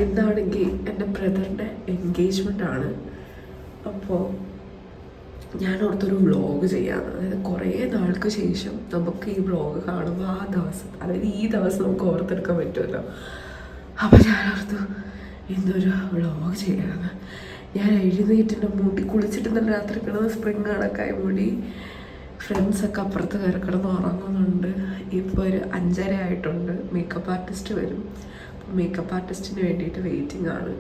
ഇന്നാണെങ്കിൽ എൻ്റെ ബ്രദറിൻ്റെ എൻഗേജ്മെൻ്റ് ആണ്. അപ്പോൾ ഞാൻ ഓർത്തൊരു വ്ളോഗ് ചെയ്യാമെന്ന്. അതായത് കുറേ നാൾക്ക് ശേഷം നമുക്ക് ഈ വ്ളോഗ് കാണുമ്പോൾ ആ ദിവസം, അതായത് ഈ ദിവസം നമുക്ക് ഓർത്തെടുക്കാൻ പറ്റുമല്ലോ. അപ്പോൾ ഞാൻ ഓർത്തു ഇന്നൊരു വ്ളോഗ് ചെയ്യാമെന്ന്. ഞാൻ എഴുന്നേറ്റിൻ്റെ മുടി കുളിച്ചിട്ട് തന്നെ രാത്രി കിടന്ന് സ്പ്രിങ് കണക്കായ മുടി. ഫ്രണ്ട്സൊക്കെ അപ്പുറത്ത് കയറി കിടന്ന് ഉറങ്ങുന്നുണ്ട്. ഇപ്പോൾ ഒരു 5:30 ആയിട്ടുണ്ട്. മേക്കപ്പ് ആർട്ടിസ്റ്റ് വരും. അപ്പോൾ മേക്കപ്പ് ആർട്ടിസ്റ്റിന് വേണ്ടിയിട്ട് വെയിറ്റിംഗ് ആണ്.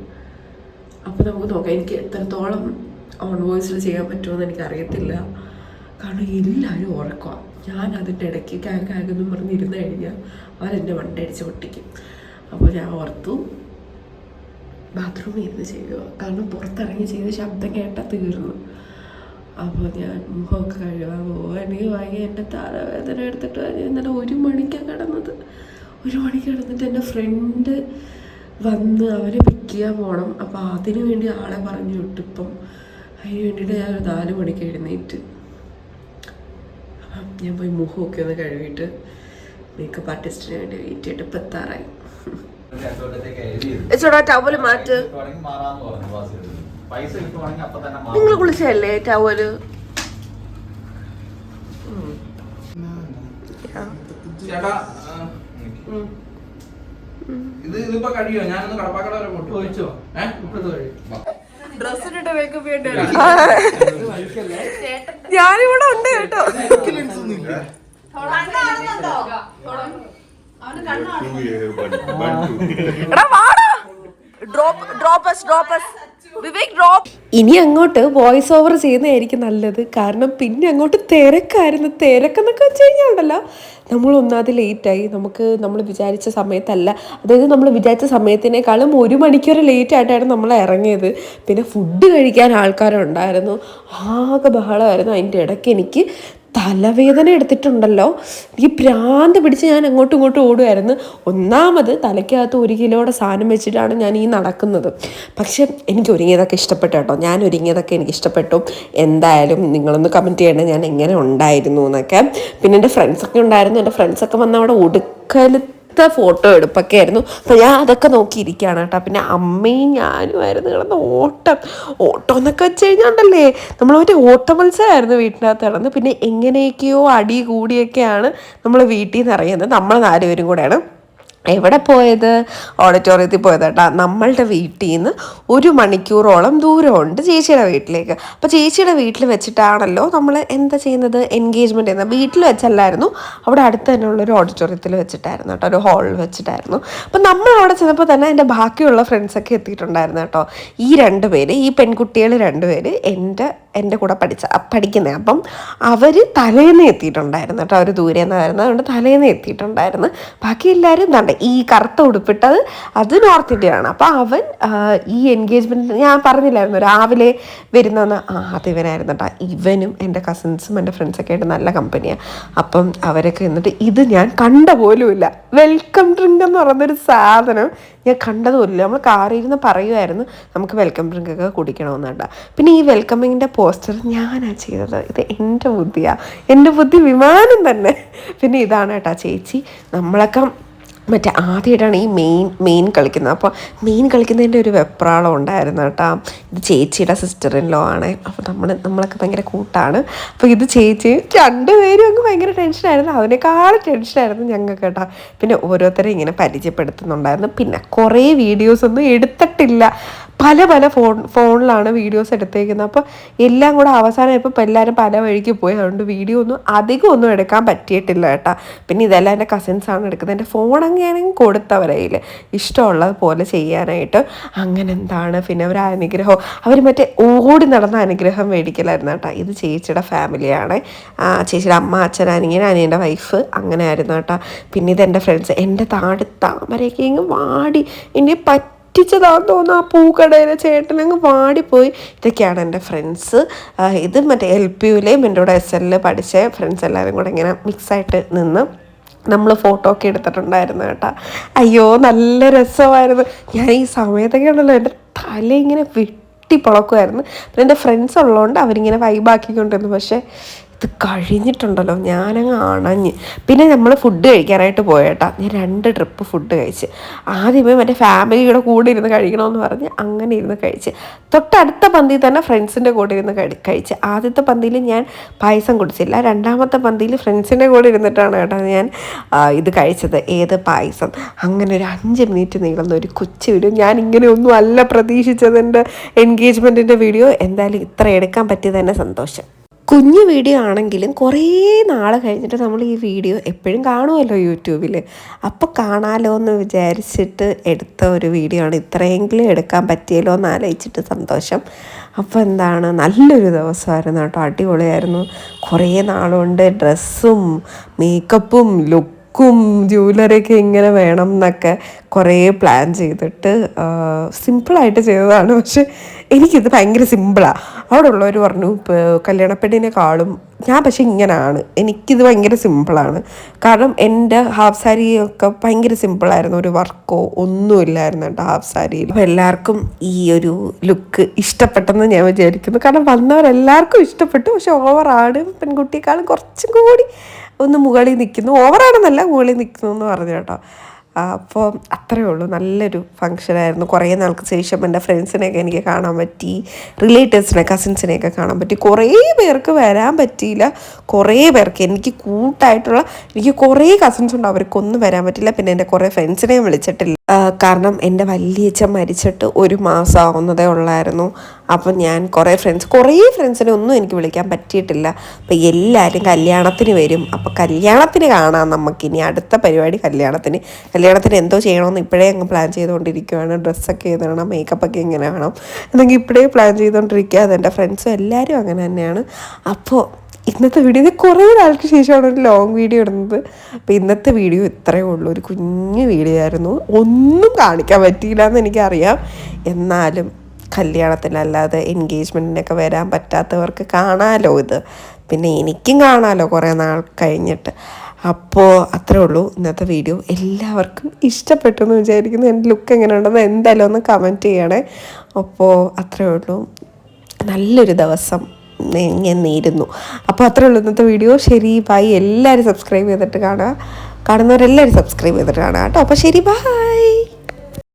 അപ്പോൾ നമുക്ക് നോക്കാം എനിക്ക് എത്രത്തോളം ഓൺ വോയിസിൽ ചെയ്യാൻ പറ്റുമെന്ന് എനിക്കറിയത്തില്ല. കാരണം എല്ലാവരും ഉറക്കുക. ഞാൻ അതിൻ്റെ ഇടയ്ക്ക് കാക്കെന്നും പറഞ്ഞിരുന്ന് കഴിഞ്ഞാൽ അവരെന്നെ വണ്ടടിച്ച് പൊട്ടിക്കും. അപ്പോൾ ഞാൻ ഓർത്തു ബാത്റൂമിൽ ഇരുന്ന് ചെയ്യുക. കാരണം പുറത്തിറങ്ങി ചെയ്ത ശബ്ദം കേട്ടാൽ തീർന്നു. അപ്പോൾ ഞാൻ മുഖമൊക്കെ കഴുകാൻ പോകുക. എനിക്ക് വൈകി എൻ്റെ തലവേദന എടുത്തിട്ട് ഇന്നലെ 1 മണിക്കാണ് കിടന്നത്. 1 മണിക്ക് കിടന്നിട്ട് എൻ്റെ ഫ്രണ്ട് വന്ന് അവരെ പിക്ക് ചെയ്യാൻ പോകണം. അപ്പോൾ അതിന് വേണ്ടി ആളെ പറഞ്ഞു വിട്ടു. ഇപ്പം അതിന് വേണ്ടിയിട്ട് ഞാൻ 4 മണിക്ക് എഴുന്നേറ്റ്. അപ്പം ഞാൻ പോയി മുഖമൊക്കെ ഒന്ന് കഴുകിയിട്ട് മേക്കപ്പ് ആർട്ടിസ്റ്റിന് വേണ്ടി വെയിറ്റ് ചെയ്തിട്ട് ഇപ്പം എത്താറായി. ടവല് മാറ്റ്. നിങ്ങൾ കുളിച്ചല്ലേ ടവല്? ഇതിപ്പോ കഴിയോ? ഞാനൊന്ന് കടപ്പാക്കട വരെ പോയിട്ട് ചോദിച്ചോ. ഡ്രസ്സിനിട്ട് മേക്കപ്പ് ചെയ്യേണ്ടി ഞാനിവിടെ ഉണ്ട് കേട്ടോ. ഇനി അങ്ങോട്ട് വോയിസ് ഓവർ ചെയ്യുന്നതായിരിക്കും നല്ലത്. കാരണം പിന്നെ അങ്ങോട്ട് തിരക്കായിരുന്നു. തിരക്കെന്നൊക്കെ വെച്ച് കഴിഞ്ഞാൽ ഉണ്ടല്ലോ, നമ്മൾ ഒന്നാമത് ലേറ്റായി. നമ്മൾ വിചാരിച്ച സമയത്തല്ല, അതായത് നമ്മൾ വിചാരിച്ച സമയത്തിനേക്കാളും 1 മണിക്കൂർ ലേറ്റ് ആയിട്ടാണ് നമ്മൾ ഇറങ്ങിയത്. പിന്നെ ഫുഡ് കഴിക്കാൻ ആൾക്കാരുണ്ടായിരുന്നു. ആകെ ബഹളമായിരുന്നു. അതിൻ്റെ ഇടയ്ക്ക് എനിക്ക് തലവേദന എടുത്തിട്ടുണ്ടല്ലോ. ഈ ഭ്രാന്ത് പിടിച്ച് ഞാൻ അങ്ങോട്ടും ഇങ്ങോട്ടും ഓടുമായിരുന്നു. ഒന്നാമത് തലയ്ക്കകത്ത് 1 കിലോയുടെ സാധനം വെച്ചിട്ടാണ് ഞാൻ ഈ നടക്കുന്നത്. പക്ഷെ എനിക്ക് ഒരുങ്ങിയതൊക്കെ ഇഷ്ടപ്പെട്ടു കേട്ടോ. ഞാൻ ഒരുങ്ങിയതൊക്കെ എനിക്ക് ഇഷ്ടപ്പെട്ടു. എന്തായാലും നിങ്ങളൊന്ന് കമൻറ്റ് ചെയ്യണേ ഞാൻ എങ്ങനെ ഉണ്ടായിരുന്നു എന്നൊക്കെ. പിന്നെ എൻ്റെ ഫ്രണ്ട്സൊക്കെ ഉണ്ടായിരുന്നു. എൻ്റെ ഫ്രണ്ട്സൊക്കെ വന്ന് അവിടെ ഒടുക്കലത്തെ ഫോട്ടോ എടുപ്പൊക്കെ ആയിരുന്നു. അപ്പോൾ ഞാൻ അതൊക്കെ നോക്കിയിരിക്കുകയാണ് കേട്ടോ. പിന്നെ അമ്മയും ഞാനുമായിരുന്നു കിടന്ന് ഓട്ടം എന്നൊക്കെ വെച്ച് കഴിഞ്ഞാണ്ടല്ലേ, നമ്മൾ മറ്റേ ഓട്ട മത്സരമായിരുന്നു വീട്ടിനകത്ത് കിടന്ന്. പിന്നെ എങ്ങനെയൊക്കെയോ അടി കൂടിയൊക്കെയാണ് നമ്മൾ വീട്ടിൽ നിന്ന് ഇറങ്ങിയത്. നമ്മൾ 4 പേരും കൂടെയാണ് എവിടെ പോയത്? ഓഡിറ്റോറിയത്തിൽ പോയത് കേട്ടോ. നമ്മളുടെ വീട്ടിൽ നിന്ന് 1 മണിക്കൂറോളം ദൂരമുണ്ട് ചേച്ചിയുടെ വീട്ടിലേക്ക്. അപ്പോൾ ചേച്ചിയുടെ വീട്ടിൽ വെച്ചിട്ടാണല്ലോ നമ്മൾ എന്താ ചെയ്യുന്നത്, എൻഗേജ്മെൻറ്റ് ചെയ്യുന്നത്. വീട്ടിൽ വെച്ചല്ലായിരുന്നു, അവിടെ അടുത്ത് തന്നെയുള്ളൊരു ഓഡിറ്റോറിയത്തിൽ വെച്ചിട്ടായിരുന്നു കേട്ടോ, ഒരു ഹാളിൽ വെച്ചിട്ടായിരുന്നു. അപ്പം നമ്മൾ അവിടെ ചെന്നപ്പോൾ തന്നെ എൻ്റെ ബാക്കിയുള്ള ഫ്രണ്ട്സൊക്കെ എത്തിയിട്ടുണ്ടായിരുന്നു കേട്ടോ. ഈ 2 പേര്, ഈ പെൺകുട്ടികൾ 2 പേര് എൻ്റെ കൂടെ പഠിക്കുന്നത്. അപ്പം അവർ തലേന്ന് എത്തിയിട്ടുണ്ടായിരുന്നു കേട്ടോ. അവർ ദൂരെ നിന്നായിരുന്നു, അതുകൊണ്ട് തലേന്ന് എത്തിയിട്ടുണ്ടായിരുന്നു. ബാക്കി എല്ലാവരും തണ്ട ഈ കറുത്ത ഉടുപ്പിട്ടത് അത് നോർത്ത് ഇന്ത്യയാണ്. അപ്പം അവൻ ഈ എൻഗേജ്മെൻറ്റ് ഞാൻ പറഞ്ഞില്ലായിരുന്നു രാവിലെ വരുന്നതെന്ന്. അതിവനായിരുന്നു കേട്ടോ. ഇവനും എൻ്റെ കസിൻസും എൻ്റെ ഫ്രണ്ട്സൊക്കെ ആയിട്ട് നല്ല കമ്പനിയാണ്. അപ്പം അവരൊക്കെ എന്നിട്ട് ഇത് ഞാൻ കണ്ട പോലുമില്ല. വെൽക്കം ഡ്രിങ്ക് എന്ന് പറയുന്നൊരു സാധനം ഞാൻ കണ്ടതുമില്ല. നമ്മൾ കാറിരുന്ന് പറയുമായിരുന്നു നമുക്ക് വെൽക്കം ഡ്രിങ്ക് ഒക്കെ കുടിക്കണമെന്ന് കേട്ടോ. പിന്നെ ഈ വെൽക്കമിങ്ങിൻ്റെ പോസ്റ്റർ ഞാനാണ് ചെയ്തത്. ഇത് എൻ്റെ ബുദ്ധിയാണ്, എൻ്റെ ബുദ്ധി വിമാനം തന്നെ. പിന്നെ ഇതാണ് കേട്ടോ ചേച്ചി. നമ്മളൊക്കെ മറ്റേ ആദ്യമായിട്ടാണ് ഈ മെയിൻ കളിക്കുന്നത്. അപ്പോൾ മെയിൻ കളിക്കുന്നതിൻ്റെ ഒരു വെപ്രാളം ഉണ്ടായിരുന്നു കേട്ടോ. ഇത് ചേച്ചിയുടെ സിസ്റ്റർ ഇൻ ലോ ആണ്. അപ്പോൾ നമ്മളൊക്കെ ഭയങ്കര കൂട്ടാണ്. അപ്പോൾ ഇത് ചേച്ചി 2 പേരും അങ്ങ് ഭയങ്കര ടെൻഷനായിരുന്നു. അതിനേക്കാളും ടെൻഷനായിരുന്നു ഞങ്ങൾക്ക് കേട്ടോ. പിന്നെ ഓരോരുത്തരെ ഇങ്ങനെ പരിചയപ്പെടുത്തുന്നുണ്ടായിരുന്നു. പിന്നെ കുറേ വീഡിയോസൊന്നും എടുത്തിട്ടില്ല. പല ഫോണിലാണ് വീഡിയോസ് എടുത്തേക്കുന്നത്. അപ്പോൾ എല്ലാം കൂടെ അവസാനം ഇപ്പോൾ എല്ലാവരും പല വഴിക്ക് പോയി. അതുകൊണ്ട് വീഡിയോ അധികം എടുക്കാൻ പറ്റിയിട്ടില്ല കേട്ടോ. പിന്നെ ഇതെല്ലാം എൻ്റെ കസിൻസാണ് എടുക്കുന്നത്. എൻ്റെ ഫോൺ അങ്ങനെയാണെങ്കിൽ കൊടുത്തവരയിൽ ഇഷ്ടമുള്ളത് പോലെ ചെയ്യാനായിട്ട്. അങ്ങനെ എന്താണ് പിന്നെ ഒരു അനുഗ്രഹം, അവർ മറ്റേ ഓടി നടന്ന അനുഗ്രഹം മേടിക്കലായിരുന്നു കേട്ടോ. ഇത് ചേച്ചിയുടെ ഫാമിലിയാണ്. ചേച്ചിയുടെ അമ്മ, അച്ഛൻ, അനിയൻ്റെ വൈഫ്, അങ്ങനെ ആയിരുന്നു കേട്ടോ. പിന്നെ ഇതെൻ്റെ ഫ്രണ്ട്സ്. എൻ്റെ താമരയൊക്കെ ഇങ്ങ് വാടി ഇനി ിച്ചതാന്ന് തോന്നുന്നു. ആ പൂക്കടയിലെ ചേട്ടനങ്ങ് വാടിപ്പോയി. ഇതൊക്കെയാണ് എൻ്റെ ഫ്രണ്ട്സ്. ഇത് മറ്റേ LPUവിലെയും എൻ്റെ കൂടെ SL പഠിച്ച ഫ്രണ്ട്സ് എല്ലാവരും കൂടെ ഇങ്ങനെ മിക്സായിട്ട് നിന്ന് നമ്മൾ ഫോട്ടോ ഒക്കെ എടുത്തിട്ടുണ്ടായിരുന്നു കേട്ടോ. അയ്യോ നല്ല രസമായിരുന്നു. ഞാൻ ഈ സമയത്തൊക്കെ ഉണ്ടല്ലോ എൻ്റെ തല ഇങ്ങനെ പൊളക്കുമായിരുന്നു. പിന്നെ എൻ്റെ ഫ്രണ്ട്സ് ഉള്ളതുകൊണ്ട് അവരിങ്ങനെ വൈബാക്കിക്കൊണ്ടിരുന്നു. പക്ഷേ ഇത് കഴിഞ്ഞിട്ടുണ്ടല്ലോ ഞാനങ്ങ് അണഞ്ഞ്. പിന്നെ നമ്മൾ ഫുഡ് കഴിക്കാനായിട്ട് പോയേട്ടാ. ഞാൻ 2 ട്രിപ്പ് ഫുഡ് കഴിച്ച്. ആദ്യമേ മറ്റേ ഫാമിലിയുടെ കൂടെ ഇരുന്ന് കഴിക്കണമെന്ന് പറഞ്ഞ് അങ്ങനെ ഇരുന്ന് കഴിച്ച്. തൊട്ടടുത്ത പന്തിയിൽ തന്നെ ഫ്രണ്ട്സിൻ്റെ കൂടെ ഇരുന്ന് കഴിച്ച്. ആദ്യത്തെ പന്തിയിൽ ഞാൻ പായസം കുടിച്ചില്ല. 2ാമത്തെ പന്തിയിൽ ഫ്രണ്ട്സിൻ്റെ കൂടെ ഇരുന്നിട്ടാണ് കേട്ടോ ഞാൻ ഇത് കഴിച്ചത്. ഏത് പായസം. അങ്ങനെ ഒരു 5 മിനിറ്റ് നീളുന്ന ഒരു കൊച്ചു വീഡിയോ. ഞാൻ ഇങ്ങനെയൊന്നും അല്ല പ്രതീക്ഷിച്ചത് എൻ്റെ എൻഗേജ്മെൻറ്റിൻ്റെ വീഡിയോ. എന്തായാലും ഇത്ര എടുക്കാൻ പറ്റിയത് തന്നെ സന്തോഷം. കുഞ്ഞു വീഡിയോ ആണെങ്കിലും കുറേ നാൾ കഴിഞ്ഞിട്ട് നമ്മൾ ഈ വീഡിയോ എപ്പോഴും കാണുമല്ലോ യൂട്യൂബിൽ. അപ്പോൾ കാണാമല്ലോ എന്ന് വിചാരിച്ചിട്ട് എടുത്ത ഒരു വീഡിയോ ആണ്. ഇത്രയെങ്കിലും എടുക്കാൻ പറ്റിയല്ലോ എന്ന് ആലോചിച്ചിട്ട് സന്തോഷം. അപ്പോൾ എന്താണ്, നല്ലൊരു ദിവസമായിരുന്നു കേട്ടോ. അടിപൊളിയായിരുന്നു. കുറേ നാളുകൊണ്ട് ഡ്രസ്സും മേക്കപ്പും ജ്വല്ലറിയൊക്കെ ഇങ്ങനെ വേണം എന്നൊക്കെ കുറേ പ്ലാൻ ചെയ്തിട്ട് സിമ്പിളായിട്ട് ചെയ്തതാണ്. പക്ഷെ എനിക്കിത് ഭയങ്കര സിമ്പിളാണ്. അവിടെ ഉള്ളവർ പറഞ്ഞു കല്യാണപ്പെണ്ണിനെക്കാളും ഞാൻ പക്ഷെ ഇങ്ങനെയാണ്. എനിക്കിത് ഭയങ്കര സിമ്പിളാണ്. കാരണം എൻ്റെ ഹാഫ് സാരിയൊക്കെ ഭയങ്കര സിമ്പിളായിരുന്നു. ഒരു വർക്കോ ഒന്നുമില്ലായിരുന്നു കേട്ടോ ഹാഫ് സാരിയിൽ. അപ്പോൾ എല്ലാവർക്കും ഈ ഒരു ലുക്ക് ഇഷ്ടപ്പെട്ടെന്ന് ഞാൻ വിചാരിക്കുന്നു. കാരണം വന്നവരെല്ലാവർക്കും ഇഷ്ടപ്പെട്ടു. പക്ഷെ ഓവറാണ്, പെൺകുട്ടിയേക്കാളും കുറച്ചും കൂടി ഒന്ന് മുകളിൽ നിൽക്കുന്നു. ഓവറാണെന്നല്ല, മുകളിൽ നിൽക്കുന്നു എന്ന് പറഞ്ഞു കേട്ടോ. അപ്പോൾ അത്രയേ ഉള്ളൂ. നല്ലൊരു ഫങ്ഷനായിരുന്നു. കുറേ നാൾക്ക് ശേഷം എൻ്റെ ഫ്രണ്ട്സിനെയൊക്കെ എനിക്ക് കാണാൻ പറ്റി, റിലേറ്റീവ്സിനെ കസിൻസിനെയൊക്കെ കാണാൻ പറ്റി. കുറേ പേർക്ക് വരാൻ പറ്റിയില്ല. കുറേ പേർക്ക് എനിക്ക് കൂട്ടായിട്ടുള്ള എനിക്ക് കുറേ കസിൻസ് ഉണ്ട്, അവർക്കൊന്നും വരാൻ പറ്റില്ല. പിന്നെ എൻ്റെ കുറേ ഫ്രണ്ട്സിനെയും വിളിച്ചിട്ടില്ല. കാരണം എൻ്റെ വലിയച്ഛൻ മരിച്ചിട്ട് 1 മാസം ആവുന്നതേ ഉള്ളായിരുന്നു. അപ്പം ഞാൻ കുറേ ഫ്രണ്ട്സിനെ ഒന്നും എനിക്ക് വിളിക്കാൻ പറ്റിയിട്ടില്ല. അപ്പം എല്ലാവരും കല്യാണത്തിന് വരും. അപ്പോൾ കല്യാണത്തിന് കാണാം നമുക്കിനി. അടുത്ത പരിപാടി കല്യാണത്തിന് എന്തോ ചെയ്യണമെന്ന് ഇപ്പോഴേ അങ്ങ് പ്ലാൻ ചെയ്തുകൊണ്ടിരിക്കുകയാണ്. ഡ്രസ്സൊക്കെ എഴുതണം, മേക്കപ്പൊക്കെ ഇങ്ങനെ വേണം എന്നെങ്കിൽ ഇപ്പോഴേ പ്ലാൻ ചെയ്തുകൊണ്ടിരിക്കുക. അതെൻ്റെ ഫ്രണ്ട്സും എല്ലാവരും അങ്ങനെ തന്നെയാണ്. അപ്പോൾ ഇന്നത്തെ വീഡിയോ, ഇത് കുറേ നാൾക്ക് ശേഷമാണ് ഒരു ലോങ് വീഡിയോ ഇടുന്നത്. അപ്പോൾ ഇന്നത്തെ വീഡിയോ ഇത്രയേ ഉള്ളൂ. ഒരു കുഞ്ഞു വീഡിയോ ആയിരുന്നു. ഒന്നും കാണിക്കാൻ പറ്റിയില്ല എന്ന് എനിക്കറിയാം. എന്നാലും കല്യാണത്തിനല്ലാതെ എൻഗേജ്മെൻറ്റിനൊക്കെ വരാൻ പറ്റാത്തവർക്ക് കാണാമല്ലോ ഇത്. പിന്നെ എനിക്കും കാണാമല്ലോ കുറേ നാൾ കഴിഞ്ഞിട്ട്. അപ്പോൾ അത്രേ ഉള്ളൂ ഇന്നത്തെ വീഡിയോ. എല്ലാവർക്കും ഇഷ്ടപ്പെട്ടു എന്ന് വിചാരിക്കുന്നു. എൻ്റെ ലുക്ക് എങ്ങനെയുണ്ടെന്ന് എന്തായാലും ഒന്ന് കമൻറ്റ് ചെയ്യണേ. അപ്പോൾ അത്രേ ഉള്ളൂ. നല്ലൊരു ദിവസം ഞാൻ നേരുന്നു. അപ്പോൾ അത്രേ ഉള്ളൂ ഇന്നത്തെ വീഡിയോ. ശരി, ബൈ. എല്ലാവരും സബ്സ്ക്രൈബ് ചെയ്തിട്ട് കാണുന്നവരെല്ലാവരും സബ്സ്ക്രൈബ് ചെയ്തിട്ട് കാണുക കേട്ടോ. അപ്പോൾ ശരി, ബൈ.